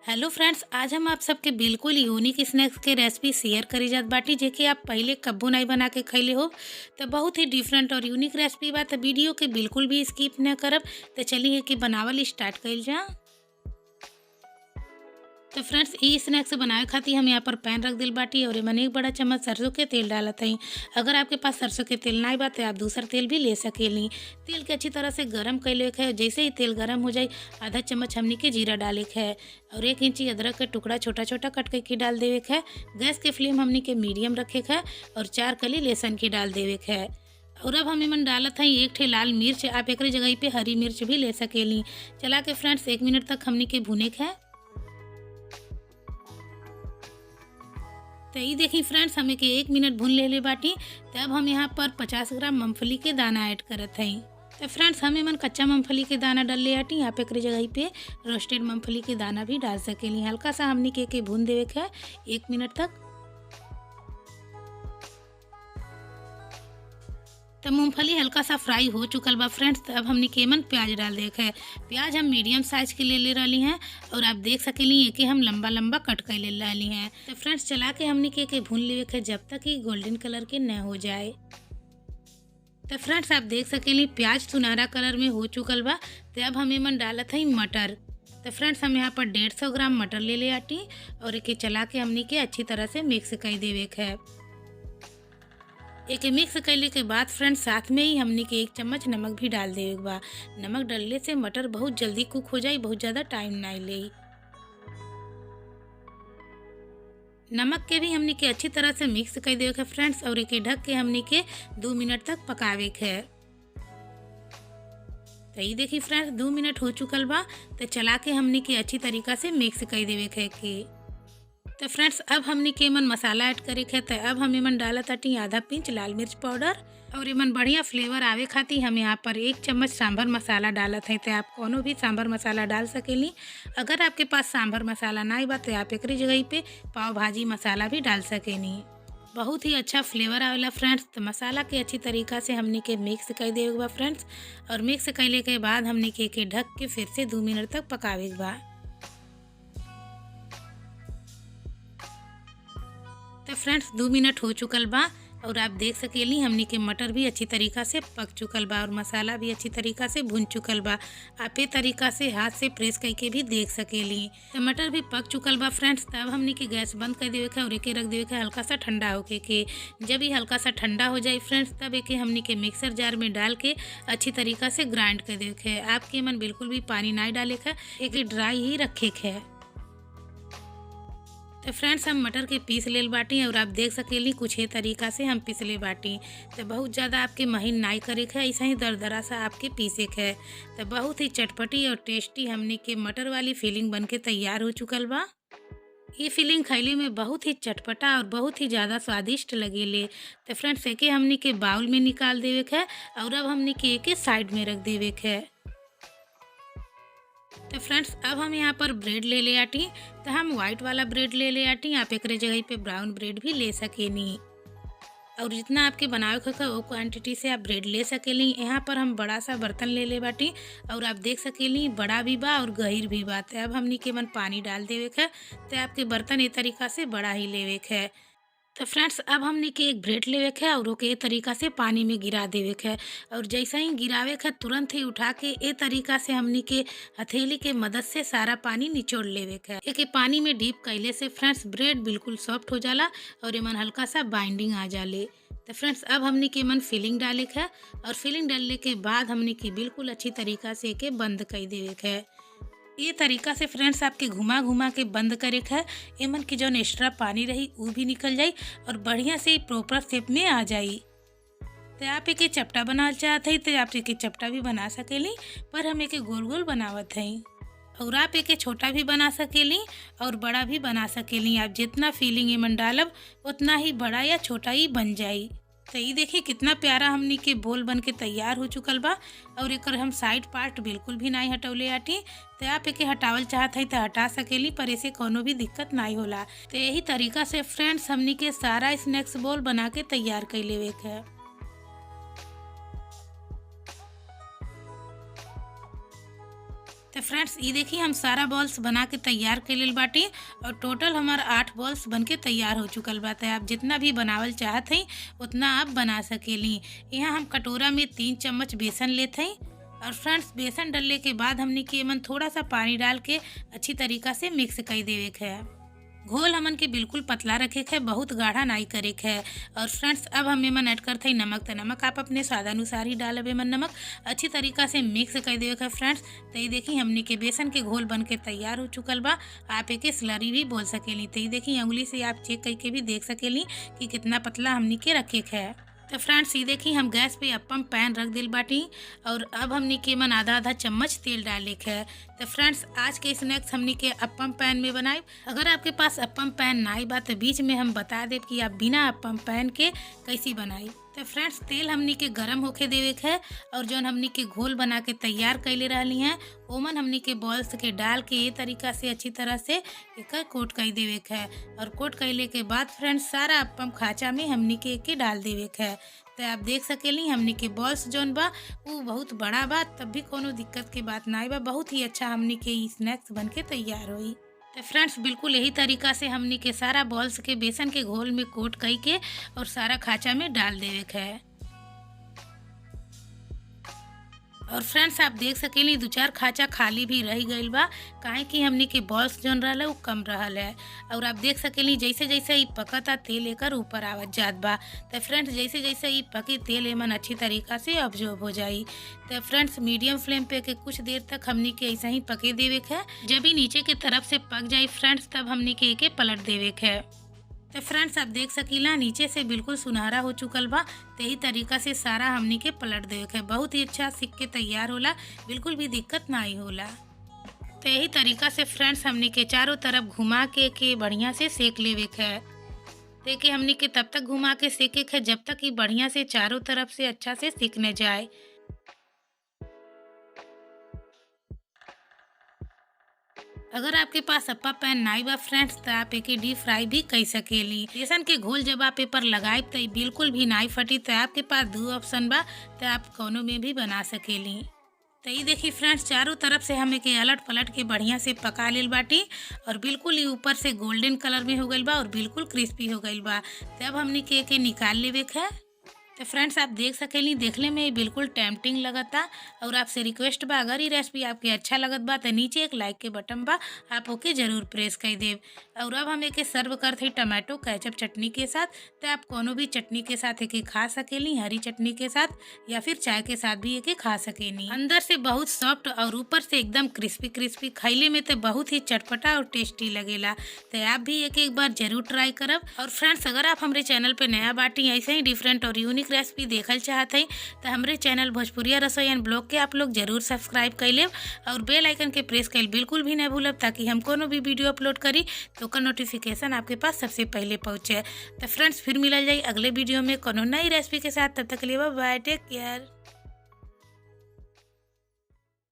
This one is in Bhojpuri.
हेलो फ्रेंड्स, आज हम आप सबके बिल्कुल यूनिक स्नैक्स के रेसिपी शेयर करी जात बाटी जेके आप पहले कब्बो नहीं बना के खैले हो। तो बहुत ही डिफरेंट और यूनिक रेसिपी बा। तो वीडियो के बिल्कुल भी स्किप न करब। तो चलिए कि बनावल स्टार्ट कइल जा। तो फ्रेंड्स, ई स्नैक्स बनावे खातिर हम यहाँ पर पैन रख दिल बाटी और एमन 1 बड़ा चम्मच सरसों के तेल डालत हई। अगर आपके पास सरसों के तेल नहीं बा तो आप दूसरा तेल भी ले सकेली। तेल के अच्छी तरह से गरम कैले के है। जैसे ही तेल गरम हो जाए, आधा चम्मच हमनी के जीरा डाले के है और 1 इंची अदरक के टुकड़ा छोटा छोटा कट के डाल देवे के है। गैस के फ्लेम हमनी के मीडियम रखे के है और 4 कली लहसुन की डाल देवे के है। और अब हम एमन डालत हई 1 ठे लाल मिर्च। आप एक जगह पे हरी मिर्च भी ले सकेली। चला के फ्रेंड्स 1 मिनट तक हमनी के भुने के है। तो ये देखी फ्रेंड्स, हमें के 1 मिनट भून ले बाटी। तब हम यहाँ पर 50 ग्राम मूंगफली के दाना ऐड करत हई। तो फ्रेंड्स, हमें मन कच्चा मूंगफली के दाना डाल ले आटी। आप एक जगह पे रोस्टेड मूंगफली के दाना भी डाल सकेली। हल्का सा हमनी के भून देवे के 1 मिनट तक। तो मूंगफली हल्का सा फ्राई हो चुकल बा फ्रेंड्स। तो अब हमनी के मन प्याज डाल दे है। प्याज हम मीडियम साइज के ले रही हैं और आप देख सकेली ये कि हम लंबा लंबा कट कर ले रही हैं। तो फ्रेंड्स, चला के हमनी के भून लेवे के जब तक ये गोल्डन कलर के न हो जाए। तो फ्रेंड्स, आप देख सकेली प्याज सुनहरा कलर में हो चुकल बा। तो अब हम एमन डालत हई मटर। तो फ्रेंड्स, हम यहाँ पर 150 ग्राम मटर ले आटी और एक चला के हमनी के अच्छी तरह से मिक्स कर देवे के है। एक मिक्स कैले के बाद फ्रेंड्स, साथ में ही हमनी के 1 चम्मच नमक भी डाल देवे के बा। नमक डालने से मटर बहुत जल्दी कुक हो जाए, बहुत ज़्यादा टाइम नहीं ले। नमक के भी हमनी के अच्छी तरह से मिक्स कर देवे के फ्रेंड्स और एक ढक के हमनी के 2 मिनट तक पकावे के है। तो ये देखिए फ्रेंड्स, 2 मिनट हो चुकल बा। तो चला के हमनी के अच्छी तरीका से मिक्स कर देवे के। तो फ्रेंड्स, अब हमनी के एमन मसाला ऐड करे के। तो अब हम एमन डालत ताटी आधा पिंच लाल मिर्च पाउडर और एमन बढ़िया फ्लेवर आवे खातिर हम यहाँ पर 1 चम्मच सांभर मसाला डालत हैं। तो आप कोनो भी सांभर मसाला डाल सकेली। अगर आपके पास सांभर मसाला नहीं बा तो आप एक जगह पे पाव भाजी मसाला भी डाल सकेनी। बहुत ही अच्छा फ्लेवर आवेला फ्रेंड्स। तो मसाला के अच्छी तरीका से हमनी के मिक्स कर देवे के बा फ्रेंड्स और मिक्स कैले के बाद हमनी के ढक के फिर से 2 मिनट तक पकावे के बा। तो फ्रेंड्स, 2 मिनट हो चुकल बा और आप देख सकेली हमनी के मटर भी अच्छी तरीका से पक चुकल बा और मसाला भी अच्छी तरीका से भुन चुकल बा। आप ये तरीका से हाथ से प्रेस करके भी देख सकेली। तो मटर भी पक चुकल बा फ्रेंड्स। तब हमनी के गैस बंद कर देवे के और एक रख देवे के हल्का सा ठंडा होके के। जब ये हल्का सा ठंडा हो जाए फ्रेंड्स, तब एक हमनी के मिक्सर जार में डाल के अच्छी तरीका से ग्राइंड कर देवे के। आपके मन बिल्कुल भी पानी नहीं डाले के, एक ड्राई ही रखे के। तो फ्रेंड्स, हम मटर के पीस लेल बाटी और आप देख सकेली कुछ ये तरीका से हम पीसले बाटी। तो बहुत ज़्यादा आपके महीन नाई करे के, ऐसा ही दरदरा सा आपके पीसे के है। तो बहुत ही चटपटी और टेस्टी हमनी के मटर वाली फीलिंग बन के तैयार हो चुकल बा। ये फीलिंग खैले में बहुत ही चटपटा और बहुत ही ज़्यादा स्वादिष्ट लगेले। तो फ्रेंड्स, एके हमनी के बाउल में निकाल देवे के और अब हमनी के एके साइड में रख देवे के। तो फ्रेंड्स, अब हम यहाँ पर ब्रेड ले आटी। तो हम व्हाइट वाला ब्रेड ले आटी। आप एक जगह पे ब्राउन ब्रेड भी ले सकेनी और जितना आपके बनावे के वो क्वांटिटी से आप ब्रेड ले सकेली। यहाँ पर हम बड़ा सा बर्तन ले बाटी और आप देख सकेली बड़ा भी बा और गहीर भी बा। तो अब हमनी के मन पानी डाल देवे के। तो आपके बर्तन ये तरीका से बड़ा ही लेवे के। तो फ्रेंड्स, अब हमनी के एक ब्रेड लेवे के और ओके ए तरीका से पानी में गिरा देवे के और जैसे ही गिरावे के तुरंत ही उठा के ए तरीका से हमनी के हथेली के मदद से सारा पानी निचोड़ लेवे के। एक पानी में डीप कैले से फ्रेंड्स ब्रेड बिल्कुल सॉफ्ट हो जाला और एमन हल्का सा बाइंडिंग आ जाले। तो फ्रेंड्स, अब हमनी के मन फिलिंग डाले के और फिलिंग डालने के बाद हमनी के बिल्कुल अच्छी तरीका से एके बंद कर देवे के। ये तरीका से फ्रेंड्स आपके घुमा घुमा के बंद करे के है। एमन की जौन एक्स्ट्रा पानी रही वो भी निकल जाई और बढ़िया से प्रॉपर शेप में आ जाई। तो आप एक चपटा बनाना चाहते हैं तो आप एक चपटा भी बना सकेली, पर हम एक गोल गोल बनावत हैं। और आप एक छोटा भी बना सकेली और बड़ा भी बना सकेली। आप जितना फीलिंग एमन डालब उतना ही बड़ा या छोटा ही बन जाई। तो ये देखिए कितना प्यारा हमनी के बोल बन के तैयार हो चुकल बा और एक हम साइड पार्ट बिल्कुल भी नहीं हटौले आटी। तो आप एक हटावल चाहत है तो हटा सकेली, पर ऐसे कोनो भी दिक्कत नहीं होला। तो यही तरीका से फ्रेंड्स हमनी के सारा स्नैक्स बोल बना के तैयार कर लेवे के है। तो फ्रेंड्स ये देखिए हम सारा बॉल्स बना के तैयार कर लेल बाटी और टोटल हमारा 8 बॉल्स बन के तैयार हो चुकल बात है। आप जितना भी बनावल चाहत हैं उतना आप बना सकेली। यहाँ हम कटोरा में 3 चम्मच बेसन लेते हैं और फ्रेंड्स बेसन डालने के बाद हमने के मन थोड़ा सा पानी डाल के अच्छी तरीका से मिक्स कर देवे के है। घोल हमन के बिल्कुल पतला रखे के है, बहुत गाढ़ा नहीं करे के है। और फ्रेंड्स अब हम एमन ऐड करते हैं नमक। तो नमक आप अपने स्वाद अनुसार ही डालब। एमन नमक अच्छी तरीका से मिक्स कर देवे के फ्रेंड्स। तो ये देखिए हमने के बेसन के घोल बन के तैयार हो चुकल बा। आप एक स्लरी भी बोल सकेली। तो ये देखिए उंगली से आप चेक करके भी देख सकेली कि कितना पतला हमने के रखे के है। तो फ्रेंड्स ये देखिए हम गैस पे अप्पम पैन रख दिल बाटी और अब हमने के मन आधा चम्मच तेल डाले के है। तो फ्रेंड्स आज के स्नैक्स हमने के अप्पम पैन में बनाए। अगर आपके पास अप्पम पैन नहीं बा तो बीच में हम बता देब कि आप बिना अप्पम पैन के कैसी बनाई। तो फ्रेंड्स तेल हमनी के गरम होके देवे के है और जौन हमनी के घोल बना के तैयार कैले रहली हैं ओमन हमनी के बॉल्स के डाल के ये तरीका से अच्छी तरह से एक कोट कर देवे के है। और कोट कैले के बाद फ्रेंड्स सारा अप्पम खाचा में हमनी के एक डाल देवे के है। तो आप देख सकेली हमनी के बॉल्स जौन बा वो बहुत बड़ा बा, तब भी कोनो दिक्कत के बात नहीं बा। बहुत ही अच्छा हमनी के स्नैक्स बन के तैयार हुई। तो फ्रेंड्स बिल्कुल यही तरीका से हमनी के सारा बॉल्स के बेसन के घोल में कोट कई के और सारा खाचा में डाल देवे के है। और फ्रेंड्स आप देख सकेली 2-4 खाचा खाली भी रह गई बा, काहे कि हमनी के बॉल्स जौन रहल वो कम रहल है। और आप देख सकेली जैसे जैसे ये पकता तेल एकर ऊपर आवत जात बा। तो फ्रेंड्स जैसे जैसे ये पकी तेल एमन अच्छी तरीका से ऑब्जॉर्ब हो जाई। तो फ्रेंड्स मीडियम फ्लेम पे के कुछ देर तक हमनी के ऐसा ही पके देवे के है। जब ही नीचे के तरफ से पक जाए फ्रेंड्स तब हमनी के एके पलट देवे के है। तो फ्रेंड्स आप देख सकीला नीचे से बिल्कुल सुनहरा हो चुकल बा। तो यही तरीका से सारा हमनी के पलट देवे के बहुत ही अच्छा सिक के तैयार होला, बिल्कुल भी दिक्कत नहीं होला। तो यही तरीका से फ्रेंड्स हमनी के चारों तरफ घुमा के बढ़िया से सेक लेवे के है। देखिए हमनी के तब तक घुमा के सेके के जब तक ये बढ़िया से चारों तरफ से अच्छा से सिकने जाए। अगर आपके पास अप्पा पैन नहीं बा फ्रेंड्स तो आप एक डीप फ्राई भी कर सकेली। बेसन के घोल जब आप पेपर लगाए तो बिल्कुल भी नहीं फटी। तो आपके पास 2 ऑप्शन बा, तो आप कोनो में भी बना सकेली। तो ये देखिए फ्रेंड्स चारों तरफ से हम एक अलट पलट के बढ़िया से पका लेल बाटी और बिल्कुल ये ऊपर से गोल्डन कलर में हो गई बा और बिल्कुल क्रिस्पी हो गई बा। तो अब हमने के निकाल लेवे के है। तो फ्रेंड्स आप देख सकेली देखने में ये बिल्कुल टेम्पटिंग लगता। और आपसे रिक्वेस्ट बा अगर ये रेसिपी आपके अच्छा लगत बा तो नीचे एक लाइक के बटन बा, आप ओके जरूर प्रेस कर देव। और अब हम एके सर्व करते टमाटो केचप चटनी के साथ। तो आप कोनो भी चटनी के साथ एके खा सकेली, हरी चटनी के साथ या फिर चाय के साथ भी एके खा सकेली। अंदर से बहुत सॉफ्ट और ऊपर से एकदम क्रिस्पी क्रिस्पी, खाइले में तो बहुत ही चटपटा और टेस्टी लगेला। तो आप भी एक बार जरूर ट्राई करब। और फ्रेंड्स अगर आप हमारे चैनल पे नया बाटी ऐसे ही डिफरेंट और यूनिक रेसिपी देखल चाहते हैं तो हमारे चैनल भोजपुरिया रसोई एंड ब्लॉग के आप लोग जरूर सब्सक्राइब कर लेब और बेल आइकन के प्रेस कर बिल्कुल भी नहीं भूलब, ताकि हम कोनो भी वीडियो अपलोड करी तो का नोटिफिकेशन आपके पास सबसे पहले पहुंचे। तो फ्रेंड्स फिर मिला जाए अगले वीडियो में कोनो नई रेसिपी के साथ। तब तक के लिए बाय, टेक केयर।